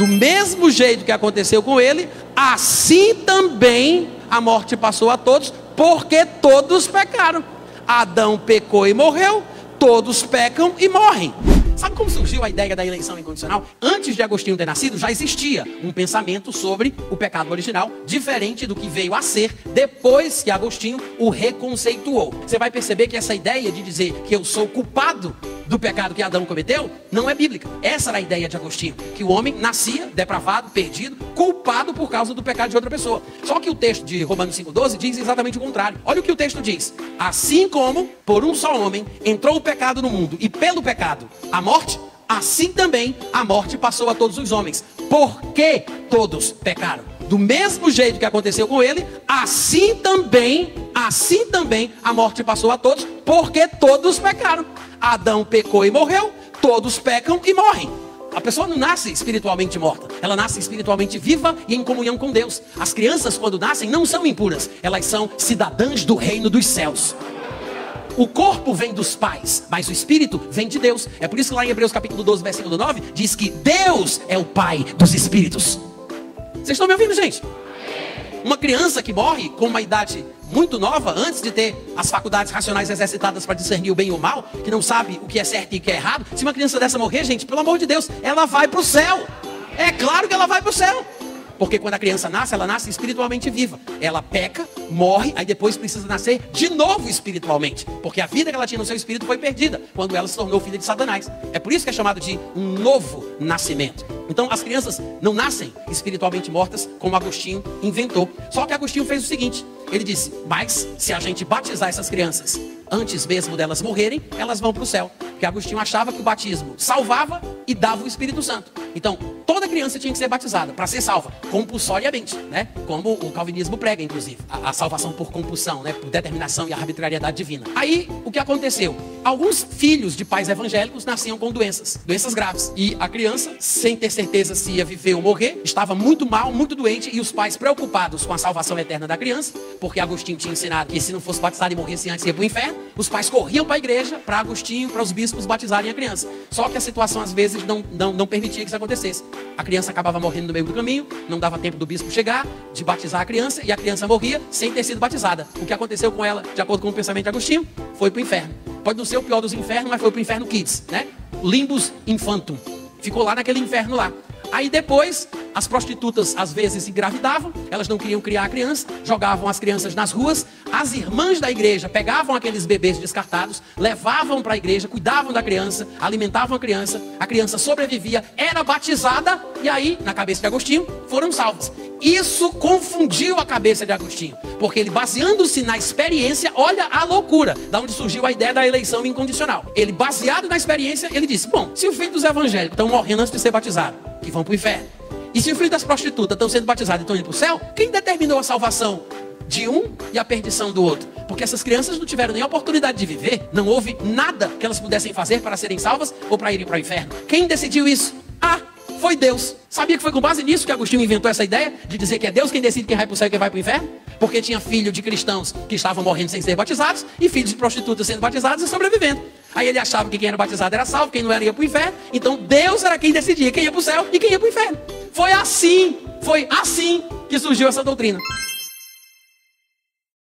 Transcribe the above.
Do mesmo jeito que aconteceu com ele, assim também a morte passou a todos, porque todos pecaram. Adão pecou e morreu, todos pecam e morrem. Sabe como surgiu a ideia da eleição incondicional? Antes de Agostinho ter nascido, já existia um pensamento sobre o pecado original, diferente do que veio a ser depois que Agostinho o reconceituou. Você vai perceber que essa ideia de dizer que eu sou culpado do pecado que Adão cometeu, não é bíblica. Essa era a ideia de Agostinho, que o homem nascia depravado, perdido, culpado por causa do pecado de outra pessoa. Só que o texto de Romanos 5,12 diz exatamente o contrário. Olha o que o texto diz: assim como por um só homem entrou o pecado no mundo, e pelo pecado a morte, assim também a morte passou a todos os homens, porque todos pecaram. Do mesmo jeito que aconteceu com ele, assim também a morte passou a todos, porque todos pecaram. Adão pecou e morreu, todos pecam e morrem. A pessoa não nasce espiritualmente morta, ela nasce espiritualmente viva e em comunhão com Deus. As crianças, quando nascem, não são impuras, elas são cidadãs do reino dos céus. O corpo vem dos pais, mas o espírito vem de Deus. É por isso que lá em Hebreus capítulo 12, versículo 9, diz que Deus é o pai dos espíritos. Vocês estão me ouvindo, gente? Uma criança que morre com uma idade muito nova, antes de ter as faculdades racionais exercitadas para discernir o bem e o mal, que não sabe o que é certo e o que é errado, se uma criança dessa morrer, gente, pelo amor de Deus, ela vai para o céu. É claro que ela vai para o céu. Porque quando a criança nasce, ela nasce espiritualmente viva. Ela peca, morre, aí depois precisa nascer de novo espiritualmente. Porque a vida que ela tinha no seu espírito foi perdida quando ela se tornou filha de Satanás. É por isso que é chamado de um novo nascimento. Então as crianças não nascem espiritualmente mortas, como Agostinho inventou. Só que Agostinho fez o seguinte: ele disse, mas se a gente batizar essas crianças antes mesmo delas morrerem, elas vão para o céu. Porque Agostinho achava que o batismo salvava e dava o Espírito Santo. Então, toda criança tinha que ser batizada para ser salva, compulsoriamente, né? Como o calvinismo prega, inclusive. A salvação por compulsão, né? Por determinação e arbitrariedade divina. Aí, o que aconteceu? Alguns filhos de pais evangélicos nasciam com doenças graves. E a criança, sem ter certeza se ia viver ou morrer, estava muito mal, muito doente, e os pais preocupados com a salvação eterna da criança, porque Agostinho tinha ensinado que se não fosse batizado e morresse antes ia para o inferno, os pais corriam para a igreja, para Agostinho, para os bispos batizarem a criança. Só que a situação às vezes não permitia que isso acontecesse. A criança acabava morrendo no meio do caminho, não dava tempo do bispo chegar, de batizar a criança, e a criança morria sem ter sido batizada. O que aconteceu com ela, de acordo com o pensamento de Agostinho, foi para o inferno. Pode não ser o pior dos infernos, mas foi para o inferno Kids, né? Limbus infantum. Ficou lá naquele inferno lá. Aí depois, as prostitutas às vezes engravidavam, elas não queriam criar a criança, jogavam as crianças nas ruas, as irmãs da igreja pegavam aqueles bebês descartados, levavam para a igreja, cuidavam da criança, alimentavam a criança sobrevivia, era batizada, e aí, na cabeça de Agostinho, foram salvos. Isso confundiu a cabeça de Agostinho, porque ele, baseando-se na experiência, olha a loucura, da onde surgiu a ideia da eleição incondicional. Ele, baseado na experiência, ele disse, bom, se os filhos dos evangélicos estão morrendo antes de ser batizados, que vão para o inferno, e se os filhos das prostitutas estão sendo batizados e estão indo para o céu, quem determinou a salvação de um e a perdição do outro? Porque essas crianças não tiveram nem a oportunidade de viver, não houve nada que elas pudessem fazer para serem salvas ou para irem para o inferno. Quem decidiu isso? Foi Deus. Sabia que foi com base nisso que Agostinho inventou essa ideia de dizer que é Deus quem decide quem vai para o céu e quem vai para o inferno? Porque tinha filho de cristãos que estavam morrendo sem ser batizados e filhos de prostitutas sendo batizados e sobrevivendo. Aí ele achava que quem era batizado era salvo, quem não era ia para o inferno. Então Deus era quem decidia quem ia para o céu e quem ia para o inferno. Foi assim que surgiu essa doutrina.